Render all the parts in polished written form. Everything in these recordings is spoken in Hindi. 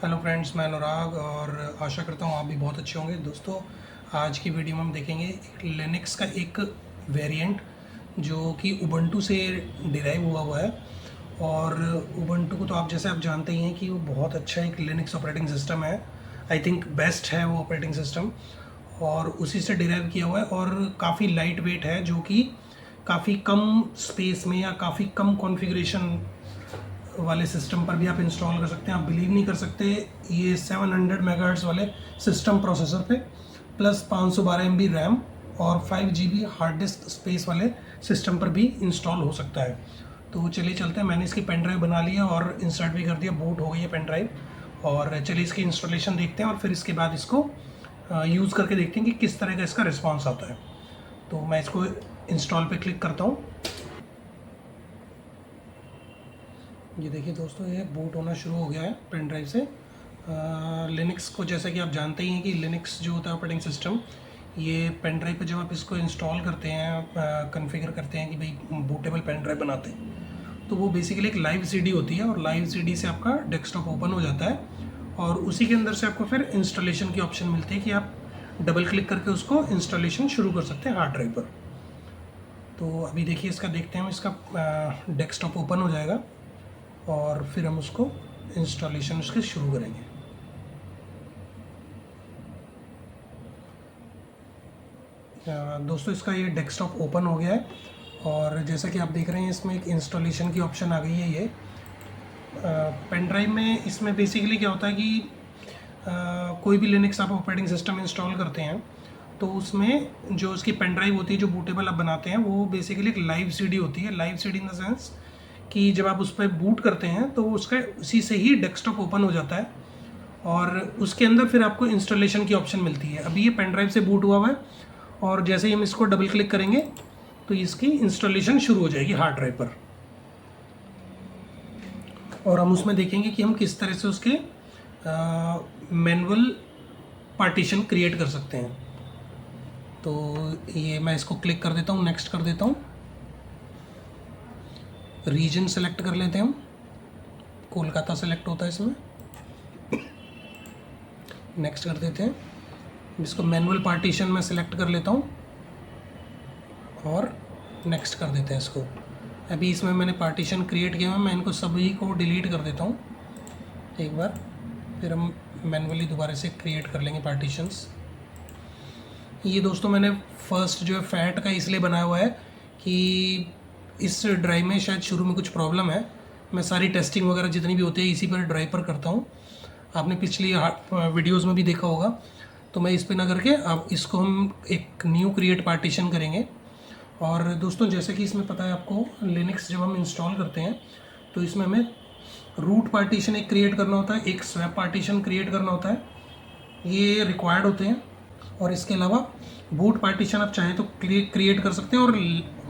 हेलो फ्रेंड्स, मैं अनुराग और आशा करता हूँ आप भी बहुत अच्छे होंगे। दोस्तों, आज की वीडियो में हम देखेंगे लिनक्स का एक वेरिएंट जो कि उबंटू से डिराइव हुआ है। और उबंटू को तो आप जानते ही हैं कि वो बहुत अच्छा एक लिनक्स ऑपरेटिंग सिस्टम है। आई थिंक बेस्ट है वो ऑपरेटिंग सिस्टम, और उसी से डिराइव किया हुआ है और काफ़ी लाइट वेट है, जो कि काफ़ी कम स्पेस में या काफ़ी कम कॉन्फ़िगरेशन वाले सिस्टम पर भी आप इंस्टॉल कर सकते हैं। आप बिलीव नहीं कर सकते, ये 700 मेगाहर्ट्ज़ वाले सिस्टम प्रोसेसर पे प्लस 512 MB रैम और 5 GB हार्ड डिस्क स्पेस वाले सिस्टम पर भी इंस्टॉल हो सकता है। तो चलिए चलते हैं। मैंने इसकी पेन ड्राइव बना लिया और इंस्टॉल भी कर दिया, बूट हो गई है पेन ड्राइव। और चलिए इसकी इंस्टॉलेशन देखते हैं और फिर इसके बाद इसको यूज़ करके देखते हैं कि किस तरह का इसका रिस्पॉन्स आता है। तो मैं इसको इंस्टॉल पे क्लिक करता हूँ। ये देखिए दोस्तों, ये बूट होना शुरू हो गया है पेन ड्राइव से। लिनक्स को जैसा कि आप जानते ही हैं कि लिनक्स जो होता है ऑपरेटिंग सिस्टम, ये पेन ड्राइव पे जब आप इसको इंस्टॉल करते हैं, कॉन्फ़िगर करते हैं कि भाई बूटेबल पेन ड्राइव बनाते हैं, तो वो बेसिकली एक लाइव सीडी होती है और लाइव सीडी से आपका डेस्कटॉप ओपन हो जाता है और उसी के अंदर से आपको फिर इंस्टॉलेशन की ऑप्शन मिलती है कि आप डबल क्लिक करके उसको इंस्टॉलेशन शुरू कर सकते हैं हार्ड ड्राइव पर। तो अभी देखिए इसका देखते हैं, इसका डेस्कटॉप ओपन हो जाएगा और फिर हम उसको इंस्टॉलेशन उसके शुरू करेंगे। दोस्तों, इसका ये डेस्कटॉप ओपन हो गया है और जैसा कि आप देख रहे हैं इसमें एक इंस्टॉलेशन की ऑप्शन आ गई है। ये पेन ड्राइव में इसमें बेसिकली क्या होता है कि कोई भी लिनक्स आप ऑपरेटिंग सिस्टम इंस्टॉल करते हैं तो उसमें जो उसकी पेन ड्राइव होती है, जो बूटेबल आप बनाते हैं, वो बेसिकली एक लाइव सीडी होती है। Live CD in the sense कि जब आप उस पर बूट करते हैं तो उसका उसी से ही डेस्कटॉप ओपन हो जाता है और उसके अंदर फिर आपको इंस्टॉलेशन की ऑप्शन मिलती है। अभी ये पेन ड्राइव से बूट हुआ है और जैसे ही हम इसको डबल क्लिक करेंगे तो इसकी इंस्टॉलेशन शुरू हो जाएगी हार्ड ड्राइव पर। और हम उसमें देखेंगे कि हम किस तरह से उसके मैनुअल पार्टीशन क्रिएट कर सकते हैं। तो ये मैं इसको क्लिक कर देता हूँ, नेक्स्ट कर देता हूँ। रीजन सेलेक्ट कर लेते हैं हम, कोलकाता सेलेक्ट होता है इसमें। नेक्स्ट कर देते हैं। इसको मैनुअल पार्टीशन में सेलेक्ट कर लेता हूँ और नेक्स्ट कर देते हैं इसको। अभी इसमें मैंने पार्टीशन क्रिएट किया है, मैं इनको सभी को डिलीट कर देता हूँ एक बार, फिर हम मैनुअली दोबारा से क्रिएट कर लेंगे पार्टीशंस। ये दोस्तों मैंने फर्स्ट जो है फैट का इसलिए बनाया हुआ है कि इस ड्राइव में शायद शुरू में कुछ प्रॉब्लम है। मैं सारी टेस्टिंग वगैरह जितनी भी होती है इसी पर ड्राइव पर करता हूँ। आपने पिछली वीडियोज़ में भी देखा होगा। तो मैं इस पर ना करके अब इसको हम एक न्यू क्रिएट पार्टीशन करेंगे। और दोस्तों, जैसे कि इसमें पता है आपको, लिनक्स जब हम इंस्टॉल करते हैं तो इसमें हमें रूट पार्टीशन एक क्रिएट करना होता है, एक स्वैप पार्टीशन क्रिएट करना होता है, ये रिक्वायर्ड होते हैं। और इसके अलावा बूट पार्टीशन आप चाहें तो क्रिएट कर सकते हैं और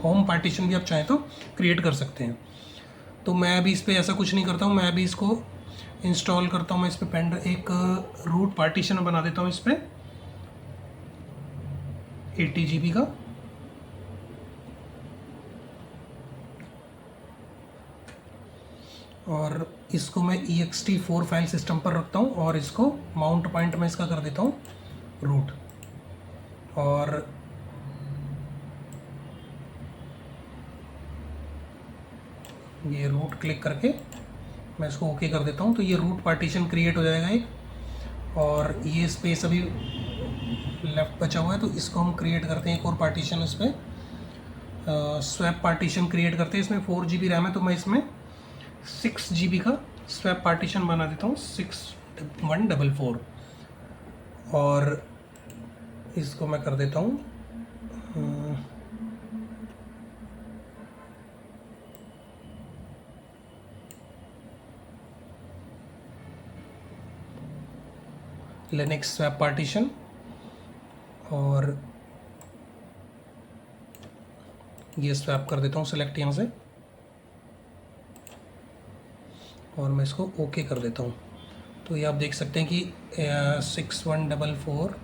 होम पार्टीशन भी आप चाहें तो क्रिएट कर सकते हैं। तो मैं अभी इस पर ऐसा कुछ नहीं करता हूँ, मैं अभी इसको इंस्टॉल करता हूँ। मैं इस पर पेन एक रूट पार्टीशन बना देता हूँ इस पर 80 GB का। और इसको मैं ext4 फाइल सिस्टम पर रखता हूँ और इसको माउंट पॉइंट में इसका कर देता हूँ रूट। और ये रूट क्लिक करके मैं इसको ओके कर देता हूँ। तो ये रूट पार्टीशन क्रिएट हो जाएगा एक, और ये स्पेस अभी लेफ्ट बचा हुआ है तो इसको हम क्रिएट करते हैं एक और पार्टीशन इस पर, स्वैप पार्टीशन क्रिएट करते हैं। इसमें 4 GB रैम है तो मैं इसमें 6 GB का स्वैप पार्टीशन बना देता हूँ, 6144। और इसको मैं कर देता हूँ लिनक्स स्वैप पार्टीशन, और ये स्वैप कर देता हूँ सेलेक्ट यहाँ से और मैं इसको ओके कर देता हूँ। तो ये आप देख सकते हैं कि 6144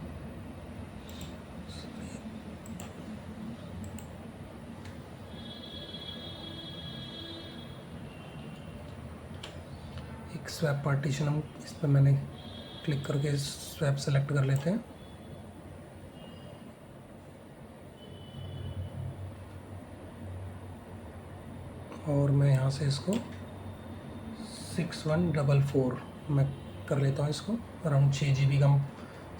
एक स्वैप पार्टीशन हम इस पर मैंने क्लिक करके स्वैप सेलेक्ट कर लेते हैं। और मैं यहाँ से इसको 6144 मैं कर लेता हूँ इसको। अराउंड 6 GB का हम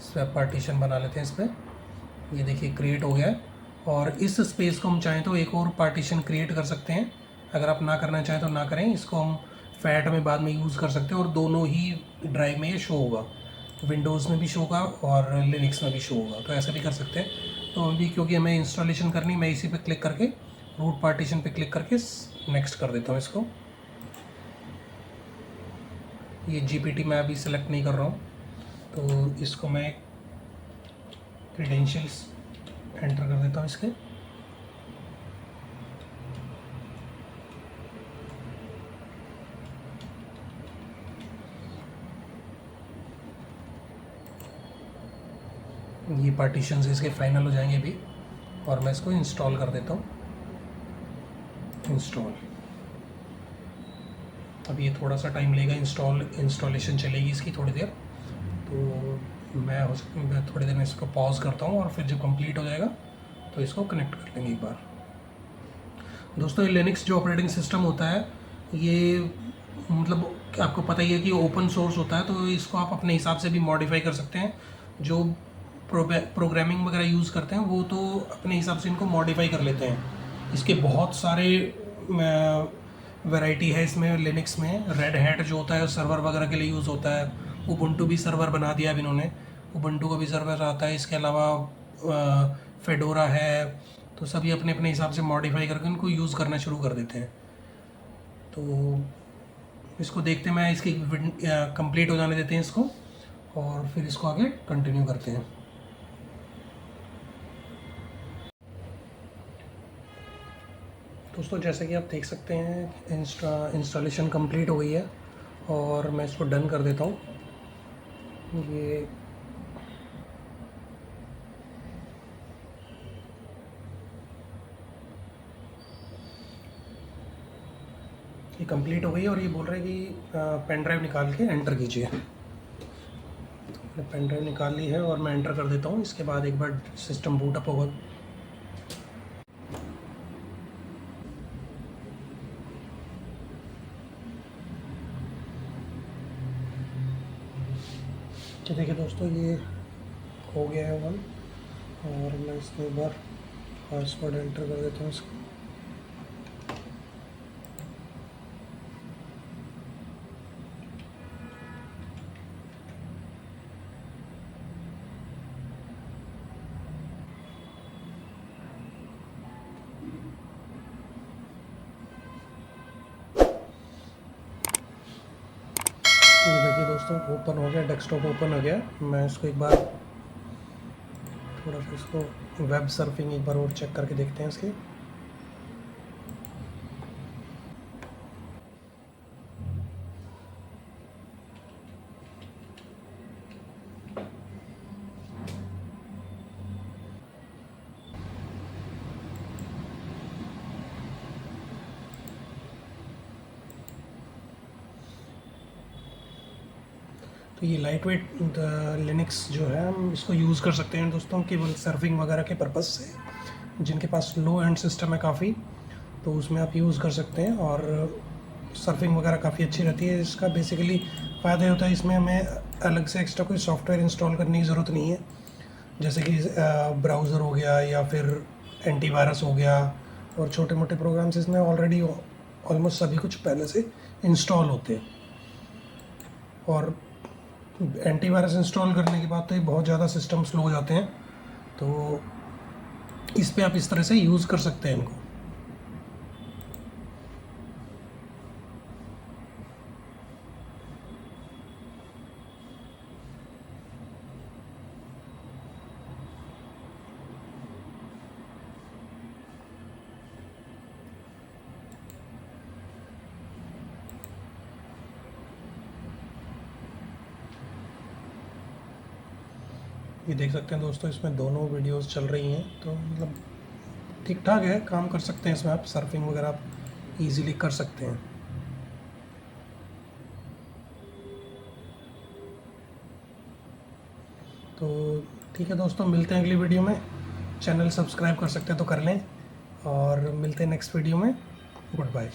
स्वैप पार्टीशन बना लेते हैं इस पर। ये देखिए क्रिएट हो गया है। और इस स्पेस को हम चाहें तो एक और पार्टीशन क्रिएट कर सकते हैं। अगर आप ना करना चाहें तो ना करें, इसको हम फैट में बाद में यूज़ कर सकते हैं और दोनों ही ड्राइव में ये शो होगा, विंडोज़ में भी शो होगा और लिनक्स में भी शो होगा, तो ऐसे भी कर सकते हैं। तो अभी क्योंकि हमें इंस्टॉलेशन करनी, मैं इसी पे क्लिक करके रूट पार्टीशन पे क्लिक करके नेक्स्ट कर देता हूँ इसको। ये GPT मैं अभी सेलेक्ट नहीं कर रहा हूँ, तो इसको मैं क्रीडेंशियल्स एंटर कर देता हूँ इसके। ये पार्टीशंस इसके फाइनल हो जाएंगे अभी, और मैं इसको इंस्टॉल कर देता हूँ। इंस्टॉल, अब ये थोड़ा सा टाइम लेगा, इंस्टॉलेशन चलेगी इसकी थोड़ी देर। तो मैं थोड़ी देर में इसको पॉज करता हूँ और फिर जब कंप्लीट हो जाएगा तो इसको कनेक्ट कर लेंगे एक बार। दोस्तों, ये लिनक्स जो ऑपरेटिंग सिस्टम होता है, ये मतलब आपको पता ही है कि ओपन सोर्स होता है, तो इसको आप अपने हिसाब से भी मॉडिफाई कर सकते हैं। जो प्रोग्रामिंग वगैरह यूज़ करते हैं वो तो अपने हिसाब से इनको मॉडिफाई कर लेते हैं। इसके बहुत सारे वैरायटी है इसमें। लिनक्स में रेड हैट जो होता है सर्वर वगैरह के लिए यूज़ होता है। उबुंटू भी सर्वर बना दिया अब इन्होंने, उबुंटू का भी सर्वर आता है। इसके अलावा फेडोरा है, तो सभी अपने अपने हिसाब से मॉडिफाई करके उनको यूज़ करना शुरू कर देते हैं। तो इसको देखते हैं, मैं इसकी कंप्लीट हो जाने देते हैं इसको, और फिर इसको आगे कंटिन्यू करते हैं। दोस्तों, जैसे कि आप देख सकते हैं इंस्टॉलेशन कंप्लीट हो गई है, और मैं इसको डन कर देता हूँ। ये कंप्लीट हो गई है और ये बोल रहा है कि पेन ड्राइव निकाल के एंटर कीजिए। तो मैंने पेन ड्राइव निकाल ली है और मैं एंटर कर देता हूँ। इसके बाद एक बार सिस्टम बूट अप होगा। तो देखिए दोस्तों, ये हो गया है वन, और मैं इसमें एक बार पासवर्ड एंटर कर देता हूँ इसको। तो देखिए दोस्तों, ओपन हो गया, डेस्कटॉप ओपन हो गया। मैं इसको एक बार थोड़ा सा इसको वेब सर्फिंग एक बार और चेक करके देखते हैं इसकी। तो ये लाइट वेट लिनक्स जो है, हम इसको यूज़ कर सकते हैं दोस्तों केवल सर्फिंग वगैरह के पर्पज़ से। जिनके पास लो एंड सिस्टम है काफ़ी, तो उसमें आप यूज़ कर सकते हैं, और सर्फिंग वगैरह काफ़ी अच्छी रहती है। इसका बेसिकली फ़ायदा होता है, इसमें हमें अलग से एक्स्ट्रा कोई सॉफ्टवेयर इंस्टॉल करने की ज़रूरत नहीं है। जैसे कि ब्राउज़र हो गया या फिर एंटीवायरस हो गया, और छोटे मोटे प्रोग्राम्स इसमें ऑलरेडी ऑलमोस्ट सभी कुछ पहले से इंस्टॉल होते हैं। और एंटीवायरस इंस्टॉल करने के बाद तो ये बहुत ज़्यादा सिस्टम स्लो हो जाते हैं, तो इस पे आप इस तरह से यूज़ कर सकते हैं इनको। ये देख सकते हैं दोस्तों, इसमें दोनों वीडियोस चल रही हैं, तो मतलब ठीक ठाक है, काम कर सकते हैं इसमें। आप सर्फिंग वगैरह आप इजीली कर सकते हैं। तो ठीक है दोस्तों, मिलते हैं अगली वीडियो में। चैनल सब्सक्राइब कर सकते हैं तो कर लें, और मिलते हैं नेक्स्ट वीडियो में। Good bye.